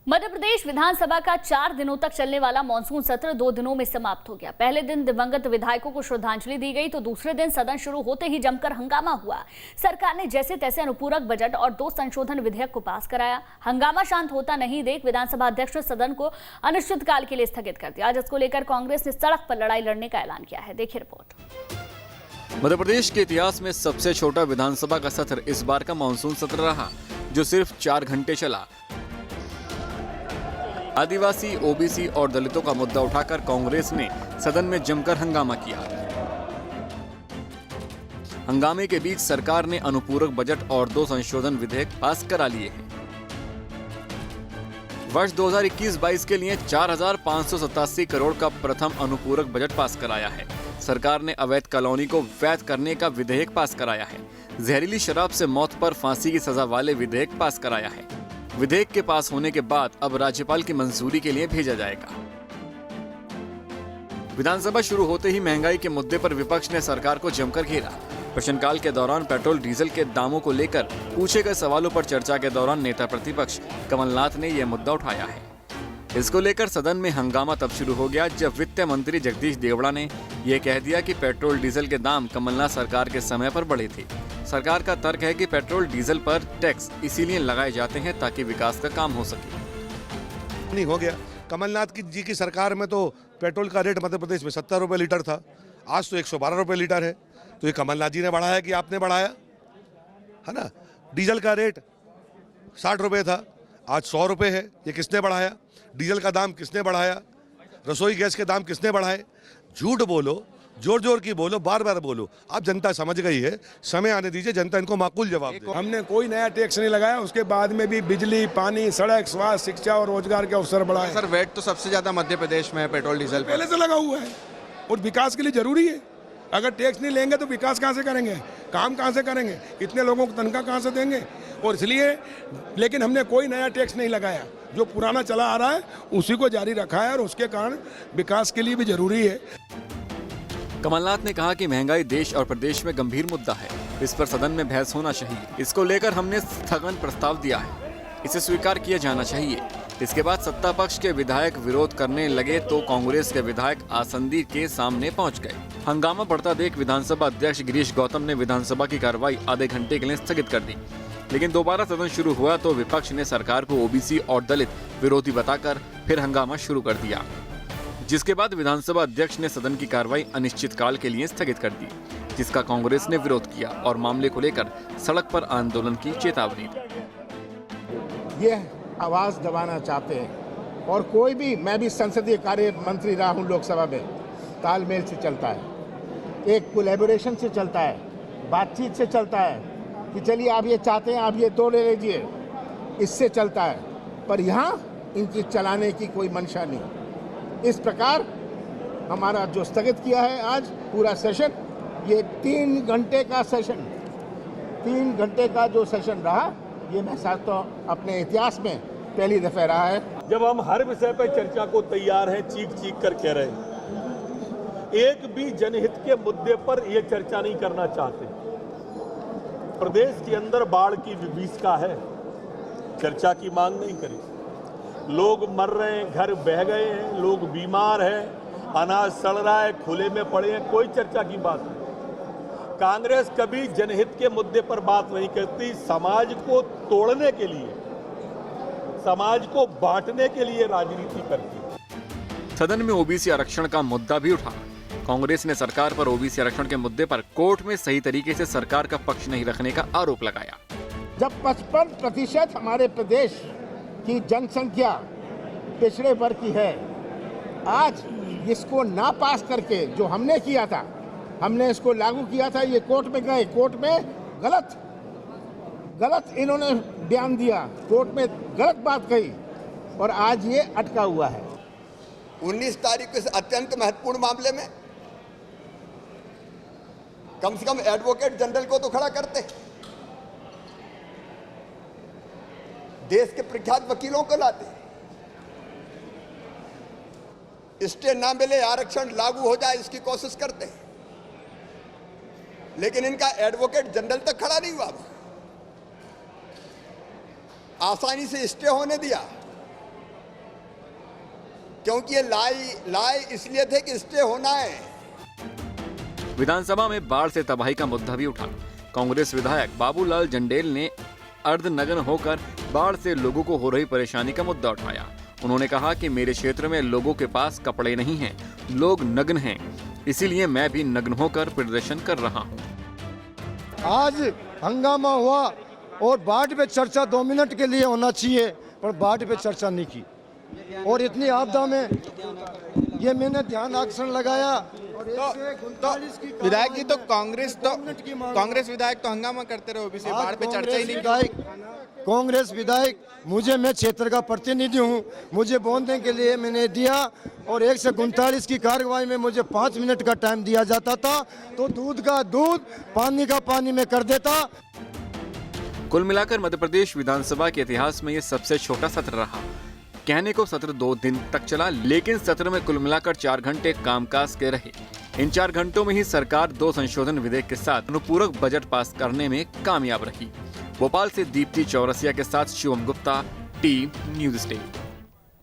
मध्य प्रदेश विधानसभा का 4 दिनों तक चलने वाला मानसून सत्र 2 दिनों में समाप्त हो गया। पहले दिन दिवंगत विधायकों को श्रद्धांजलि दी गई तो दूसरे दिन सदन शुरू होते ही जमकर हंगामा हुआ। सरकार ने जैसे तैसे अनुपूरक बजट और 2 संशोधन विधेयक को पास कराया। हंगामा शांत होता नहीं देख विधानसभा अध्यक्ष ने सदन को अनिश्चितकाल के लिए स्थगित कर दिया। जिसको लेकर कांग्रेस ने सड़क पर लड़ाई लड़ने का ऐलान किया है। देखिए रिपोर्ट। मध्य प्रदेश के इतिहास में सबसे छोटा विधानसभा का सत्र इस बार का मानसून सत्र रहा, जो सिर्फ 4 घंटे चला। आदिवासी, ओबीसी और दलितों का मुद्दा उठाकर कांग्रेस ने सदन में जमकर हंगामा किया। हंगामे के बीच सरकार ने अनुपूरक बजट और 2 संशोधन विधेयक पास करा लिए हैं। वर्ष 2021-22 के लिए 4,587 करोड़ का प्रथम अनुपूरक बजट पास कराया है। सरकार ने अवैध कॉलोनी को वैध करने का विधेयक पास कराया है। जहरीली शराब से मौत पर फांसी की सजा वाले विधेयक पास कराया है। विधेयक के पास होने के बाद अब राज्यपाल की मंजूरी के लिए भेजा जाएगा। विधानसभा शुरू होते ही महंगाई के मुद्दे पर विपक्ष ने सरकार को जमकर घेरा। प्रश्नकाल के दौरान पेट्रोल डीजल के दामों को लेकर पूछे गए सवालों पर चर्चा के दौरान नेता प्रतिपक्ष कमलनाथ ने यह मुद्दा उठाया है। इसको लेकर सदन में हंगामा तब शुरू हो गया जब वित्त मंत्री जगदीश देवड़ा ने यह कह दिया कि पेट्रोल डीजल के दाम कमलनाथ सरकार के समय पर बढ़े थे। सरकार का तर्क है कि पेट्रोल डीजल पर टैक्स इसीलिए लगाए जाते हैं ताकि विकास का काम हो सके। नहीं हो गया। कमलनाथ जी की सरकार में तो पेट्रोल का रेट मध्य प्रदेश में 70 रुपये लीटर था, आज तो 112 रुपये लीटर है। तो ये कमलनाथ जी ने बढ़ाया कि आपने बढ़ाया, है ना। डीजल का रेट 60 रुपये था, आज 100 रुपये है। ये किसने बढ़ाया? डीजल का दाम किसने बढ़ाया? रसोई गैस के दाम किसने बढ़ाए? झूठ बोलो, जोर जोर की बोलो, बार बार बोलो। अब जनता समझ गई है, समय आने दीजिए, जनता इनको माकूल जवाब दे। हमने कोई नया टैक्स नहीं लगाया, उसके बाद में भी बिजली, पानी, सड़क, स्वास्थ्य, शिक्षा और रोजगार के अवसर बढ़ाए। सर, वेट तो सबसे ज्यादा मध्य प्रदेश में है पेट्रोल डीजल पहले से लगा हुआ है और विकास के लिए जरूरी है। अगर टैक्स नहीं लेंगे तो विकास कहाँ से करेंगे, काम कहाँ से करेंगे, इतने लोगों को तनख्वाह कहाँ से देंगे। और इसलिए लेकिन हमने कोई नया टैक्स नहीं लगाया, जो पुराना चला आ रहा है उसी को जारी रखा है और उसके कारण विकास के लिए भी जरूरी है। कमलनाथ ने कहा कि महंगाई देश और प्रदेश में गंभीर मुद्दा है, इस पर सदन में बहस होना चाहिए। इसको लेकर हमने स्थगन प्रस्ताव दिया है, इसे स्वीकार किया जाना चाहिए। इसके बाद सत्ता पक्ष के विधायक विरोध करने लगे तो कांग्रेस के विधायक आसंदी के सामने पहुंच गए। हंगामा बढ़ता देख विधानसभा अध्यक्ष गिरीश गौतम ने विधानसभा की कार्रवाई आधे घंटे के लिए स्थगित कर दी। लेकिन दोबारा सदन शुरू हुआ तो विपक्ष ने सरकार को ओबीसी और दलित विरोधी बताकर फिर हंगामा शुरू कर दिया, जिसके बाद विधानसभा अध्यक्ष ने सदन की कार्रवाई अनिश्चितकाल के लिए स्थगित कर दी, जिसका कांग्रेस ने विरोध किया और मामले को लेकर सड़क पर आंदोलन की चेतावनी दी। ये आवाज दबाना चाहते हैं और कोई भी, मैं भी संसदीय कार्य मंत्री रहा हूँ लोकसभा में, तालमेल से चलता है, एक कोलैबोरेशन से चलता है, बातचीत से चलता है कि चलिए आप ये चाहते हैं आप ये तो ले लीजिए, इससे चलता है। पर यहाँ इनकी चलाने की कोई मंशा नहीं। इस प्रकार हमारा जो स्थगित किया है आज पूरा सेशन, ये 3 घंटे का सेशन, 3 घंटे का जो सेशन रहा, ये मैं समझता हूँ अपने इतिहास में पहली दफा रहा है। जब हम हर विषय पर चर्चा को तैयार हैं, चीख चीख कर कह रहे हैं, एक भी जनहित के मुद्दे पर यह चर्चा नहीं करना चाहते। प्रदेश के अंदर बाढ़ की विभीषिका है, चर्चा की मांग नहीं करी। लोग मर रहे हैं, घर बह गए हैं, लोग बीमार हैं, अनाज सड़ रहा है, खुले में पड़े हैं, कोई चर्चा की बात नहीं। कांग्रेस कभी जनहित के मुद्दे पर बात नहीं करती। समाज को तोड़ने के लिए, समाज को बांटने के लिए राजनीति करती। सदन में ओबीसी आरक्षण का मुद्दा भी उठा। कांग्रेस ने सरकार पर ओबीसी आरक्षण के मुद्दे पर कोर्ट में सही तरीके से सरकार का पक्ष नहीं रखने का आरोप लगाया। जब 55% हमारे प्रदेश की जनसंख्या पिछड़े वर्ग की है, आज इसको ना पास करके जो हमने किया था, हमने इसको लागू किया था, ये कोर्ट में गए, कोर्ट में गलत इन्होंने बयान दिया, कोर्ट में गलत बात कही और आज ये अटका हुआ है। 19 तारीख को इस अत्यंत महत्वपूर्ण मामले में कम से कम एडवोकेट जनरल को तो खड़ा करते, देश के प्रख्यात वकीलों को लाते, स्टे ना मिले, आरक्षण लागू हो जाए, इसकी कोशिश करते। लेकिन इनका एडवोकेट जनरल तक खड़ा नहीं हुआ, आसानी से स्टे होने दिया। क्योंकि ये लाए इसलिए थे कि स्टे होना है। विधानसभा में बाढ़ से तबाही का मुद्दा भी उठा। कांग्रेस विधायक बाबूलाल जंडेल ने अर्धनग्न होकर बाढ़ से लोगों को हो रही परेशानी का मुद्दा उठाया। उन्होंने कहा कि मेरे क्षेत्र में लोगों के पास कपड़े नहीं हैं, लोग नग्न हैं, इसीलिए मैं भी नग्न होकर प्रदर्शन कर रहा हूं। आज हंगामा हुआ और बाढ़ पे चर्चा 2 मिनट के लिए होना चाहिए, पर बाढ़ पे चर्चा नहीं की। और इतनी आपदा में ये मैंने ध्यान आकर्षण लगाया और विधायक जी तो कांग्रेस विधायक तो हंगामा करते रहे, ओबीसी बाढ़ पे चर्चा ही नहीं की। कांग्रेस विधायक मैं क्षेत्र का प्रतिनिधि हूँ, मुझे बोलने के लिए मैंने दिया और 1 से 39 की कार्रवाई में मुझे 5 मिनट का टाइम दिया जाता था, तो दूध का दूध, पानी का पानी में कर देता। कुल मिलाकर मध्य प्रदेश विधानसभा के इतिहास में ये सबसे छोटा सत्र रहा। कहने को सत्र 2 दिन तक चला, लेकिन सत्र में कुल मिलाकर 4 घंटे कामकाज के रहे। इन 4 घंटों में ही सरकार 2 संशोधन विधेयक के साथ अनुपूरक बजट पास करने में कामयाब रही। भोपाल से दीप्ति चौरसिया के साथ Shivam Gupta, team news state.